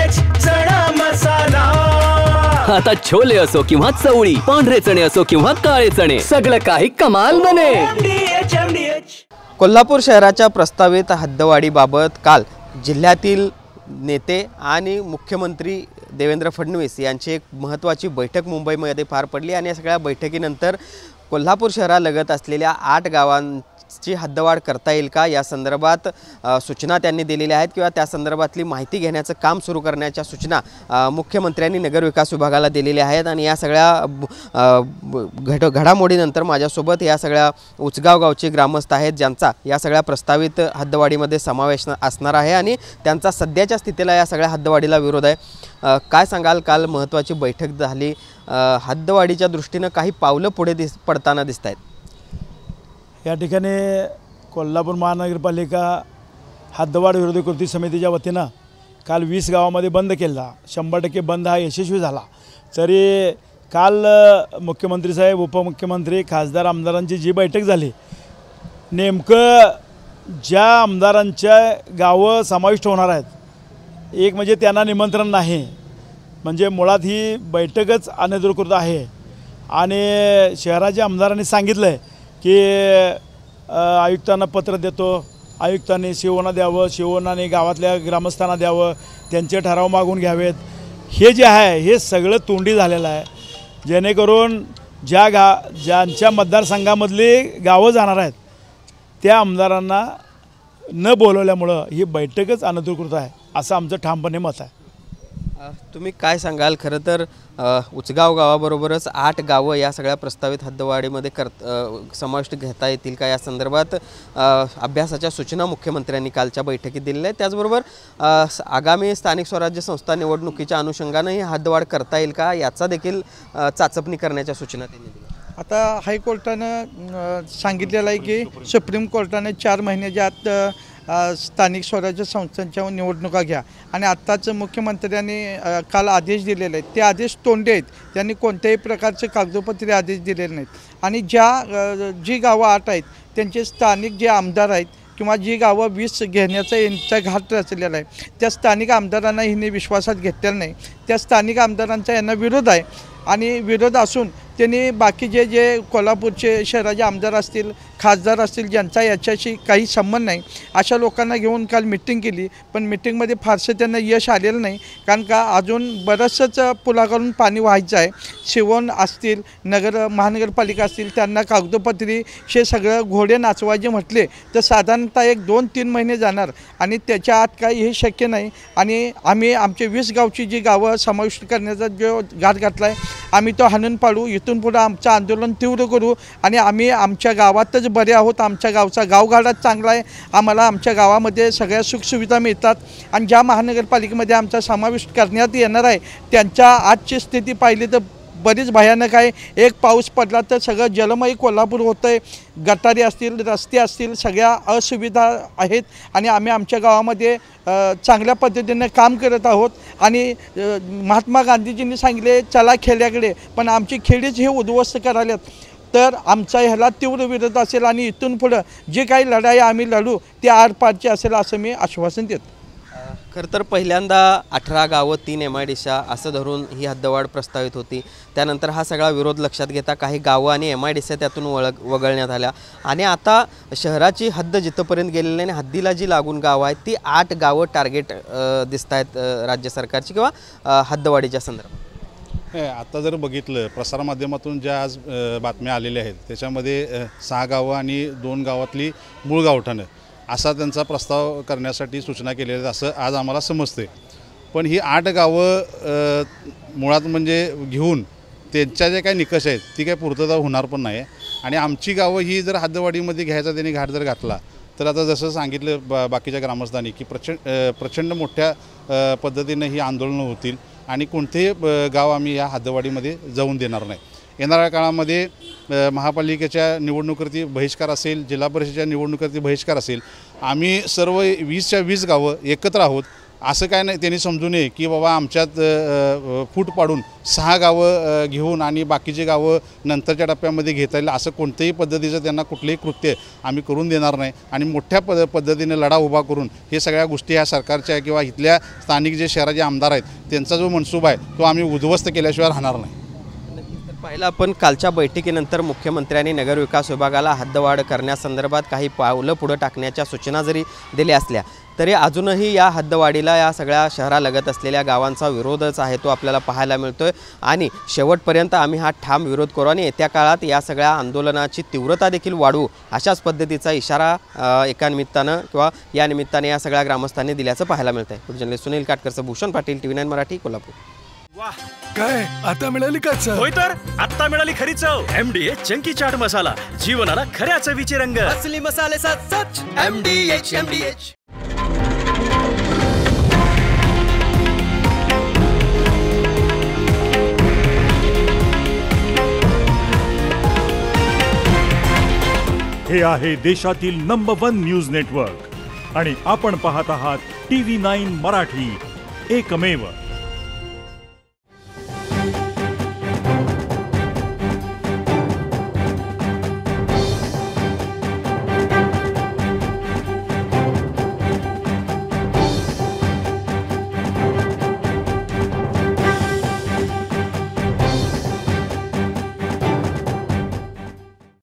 चणा मसाला। आता छोले असो किंवा चवळी, पांढरे चणे असो किंवा काळे चणे, सगळं काही कमाल बने। कोल्हापूर शहराच्या प्रस्तावित हद्दवाढीबाबत काल जिल्ह्यातील नेते आणि मुख्यमंत्री देवेंद्र फडणवीस यांची एक महत्त्वाची बैठक मुंबईमध्ये पार पडली आणि या सगळ्या बैठकीनंतर कोल्हापूर शहरालगत असलेल्या 8 गावांची हद्दवाढ करता येईल का या संदर्भात सूचना त्यांनी दिलेल्या आहेत किंवा त्या संदर्भातली माहिती घेण्याचं काम सुरू करण्याच्या सूचना मुख्यमंत्र्यांनी नगरविकास विभागाला दिलेल्या आहेत। आणि या सगळ्या घडामोडीनंतर माझ्यासोबत या सगळ्या उचगाव गावचे ग्रामस्थ आहेत ज्यांचा या सगळ्या प्रस्तावित हद्दवाढीमध्ये समावेश असणार आहे आणि त्यांचा सध्याच्या स्थितीला या सगळ्या हद्दवाढीला विरोध आहे। काय सांगाल, काल महत्त्वाची बैठक झाली, हद्दवाढीच्या दृष्टीनं काही पावलं पुढे पडताना दिसत आहेत? या ठिकाणी कोल्हापूर महानगरपालिका हद्दवाढ विरोधी कृती समितीच्या वतीनं काल 20 गावामध्ये बंद केला। 100% बंद हा यशस्वी झाला। तरी काल मुख्यमंत्री साहेब, उपमुख्यमंत्री, खासदार, आमदारांची जी बैठक झाली, नेमकं ज्या आमदारांच्या गावं समाविष्ट होणार आहेत, एक म्हणजे त्यांना निमंत्रण नाही, म्हणजे मुळात ही बैठकच अनधिकृत आहे। आणि शहराच्या आमदारांनी सांगितलं आहे की आयुक्तांना पत्र देतो, आयुक्तांनी शिवना द्यावं, शिवनाने गावातल्या ग्रामस्थांना द्यावं, त्यांचे ठराव मागून घ्यावेत। हे जे आहे हे सगळं तोंडी झालेलं आहे, जेणेकरून ज्यांच्या मतदारसंघामधली गावं जाणार आहेत त्या आमदारांना न बोलवल्यामुळं ही बैठकच अनधिकृत आहे असं आमचं ठामपणे मत आहे। तुम्ही काय सांगाल? खरं तर उचगाव गावाबरोबरच 8 गावं या सगळ्या प्रस्तावित हद्दवाढीमध्ये समाविष्ट घेता येतील का या संदर्भात अभ्यासाच्या सूचना मुख्यमंत्र्यांनी कालच्या बैठकीत दिलेल्या आहेत। त्याचबरोबर आगामी स्थानिक स्वराज्य संस्था निवडणुकीच्या अनुषंगानं ही हद्दवाढ करता येईल का याचा देखील चाचपणी करण्याच्या सूचना त्यांनी दिल्या। आता हायकोर्टानं सांगितलेलं आहे की सुप्रीम कोर्टाने 4 महिन्याच्या आत स्थानिक स्वराज्य संस्थांच्या निवडणुका घ्या आणि आत्ताच मुख्यमंत्र्यांनी काल आदेश दिलेले आहेत, ते आदेश तोंडी आहेत, त्यांनी कोणत्याही प्रकारचे कागदोपत्री आदेश दिलेले नाहीत। आणि जी गावं 8 आहेत त्यांचे स्थानिक जे आमदार आहेत किंवा जी गावं 20 घेण्याचा यांचा घाट रचलेला आहे त्या स्थानिक आमदारांना हिने विश्वासात घेतलेलं नाही, त्या स्थानिक आमदारांचा यांना विरोध आहे। आणि विरोध असून त्यांनी बाकीचे जे कोल्हापूरचे शहराचे आमदार असतील, खासदार असतील, ज्यांचा याच्याशी काही संबंध नाही अशा लोकांना घेऊन काल मिटिंग केली, पण मिटिंगमध्ये फारसं त्यांना यश आलेलं नाही, कारण का अजून बरंचसं पुलाकडून पाणी व्हायचं आहे। शिवण असतील, महानगरपालिका असतील, त्यांना कागदोपत्री हे सगळं घोडे नाचवायचे म्हटले तर साधारणतः 1-2-3 महिने जाणार आणि त्याच्या आत काही हे शक्य नाही। आणि आम्ही आमचे 20 गावची जी गावं समाविष्ट करण्याचा जो घाट घातला आहे आम्ही तो हाणून पाडू, इथून पुढं आमचं आंदोलन तीव्र करू आणि आम्ही आमच्या गावातच बरे आहोत, आमच्या गावचा गावगाडा चांगला आहे, आम्हाला आमच्या गावामध्ये सगळ्या सुखसुविधा मिळतात आणि ज्या महानगरपालिकेमध्ये आमचा समावेश करण्यात येणार आहे त्यांच्या आजची स्थिती पाहिली तर बरीच भयानक आहे। एक पाऊस पडला तर सगळं जलमय कोल्हापूर होतं आहे, गटारी असतील, रस्ते असतील, सगळ्या असुविधा आहेत आणि आम्ही आमच्या गावामध्ये चांगल्या पद्धतीने काम करत आहोत। आणि महात्मा गांधीजींनी सांगितले चला खेड्याकडे, पण आमची खेडीच हे उद्ध्वस्त करायल्यात, तर आमचा ह्याला तीव्र विरोध असेल आणि इथून पुढं जे काही लढाई आम्ही लढू ती आरपारची असेल असं मी आश्वासन देतो। खरं तर पहिल्यांदा 18 गावं 3 MIDCs असं धरून ही हद्दवाढ प्रस्तावित होती, त्यानंतर हा सगळा विरोध लक्षात घेता काही गावं आणि MIDCs त्यातून वगळण्यात आल्या आणि आता शहराची हद्द जिथंपर्यंत गेलेली नाही, हद्दीला जी लागून गावं आहेत ती 8 गावं टार्गेट दिसत आहेत राज्य सरकारची किंवा हद्दवाढीच्या संदर्भात। आता जर बघितलं प्रसारमाध्यमातून ज्या आज बातम्या आलेल्या आहेत त्याच्यामध्ये 6 गावं आणि 2 गावातली मूळ गावठाणं असा त्यांचा प्रस्ताव करण्यासाठी सूचना केलेल्या आहेत असं आज आम्हाला समजते। पण ही 8 गावं मुळात म्हणजे घेऊन त्यांच्या जे काही निकष आहेत ती काही पूर्तता होणार पण नाही आणि आमची गावं ही जर हद्दवाढीमध्ये घ्यायचा त्यांनी घाट जर घातला तर आता जसं सांगितलं बाकीच्या ग्रामस्थांनी की प्रचंड मोठ्या पद्धतीने ही आंदोलनं होतील आणि कोणतेही गाव आम्ही या हद्दवाढीमध्ये जाऊन देणार नाही। येणाऱ्या काळामध्ये महापालिकेच्या निवडणुकीवरती बहिष्कार असेल, जिल्हा परिषदेच्या निवडणुकीवरती बहिष्कार असेल, आम्ही सर्व 20च्या 20 गावं एकत्र आहोत असं काय नाही, त्यांनी समजू नये की बाबा आमच्यात फूट पाडून 6 गावं घेऊन आणि बाकीची गावं नंतरच्या टप्प्यामध्ये घेता येईल असं कोणत्याही पद्धतीचं त्यांना कुठलेही कृत्य आम्ही करून देणार नाही. आणि मोठ्या पद्धतीने लढा उभा करून हे सगळ्या गोष्टी ह्या सरकारच्या किंवा इथल्या स्थानिक जे शहराचे आमदार आहेत त्यांचा जो मनसूबा आहे तो आम्ही उद्ध्वस्त केल्याशिवाय राहणार नाही. पहिला आपण कालच्या बैठकीनंतर मुख्यमंत्र्यांनी नगरविकास विभागाला हद्दवाढ करण्यासंदर्भात काही पावलं पुढे टाकण्याच्या सूचना जरी दिल्या असल्या तरी अजूनही या हद्दवाढीला या सगळ्या शहरालगत असलेल्या गावांचा विरोधच आहे तो आपल्याला पाहायला मिळतोय. आणि शेवटपर्यंत आम्ही हा ठाम विरोध करू आणि येत्या काळात या सगळ्या आंदोलनाची तीव्रता देखील वाढवू अशाच पद्धतीचा इशारा एका निमित्तानं किंवा या निमित्ताने या सगळ्या ग्रामस्थांनी दिल्याचं पाहायला मिळत आहे. जर्नलिस्ट सुनील काटकरचं, भूषण पाटील, TV9 मराठी, कोल्हापूर. वाह, काय आता मिळाली का चव? होय तर आता मिळाली खरी चव. MDH चंकी चाट मसाला, जीवनाला खऱ्या चवीचे रंग. असली मसाले साथ सच MDH. हे आहे देशातील नंबर 1 न्यूज नेटवर्क आणि आपण पाहत आहात TV9 मराठी, एकमेव.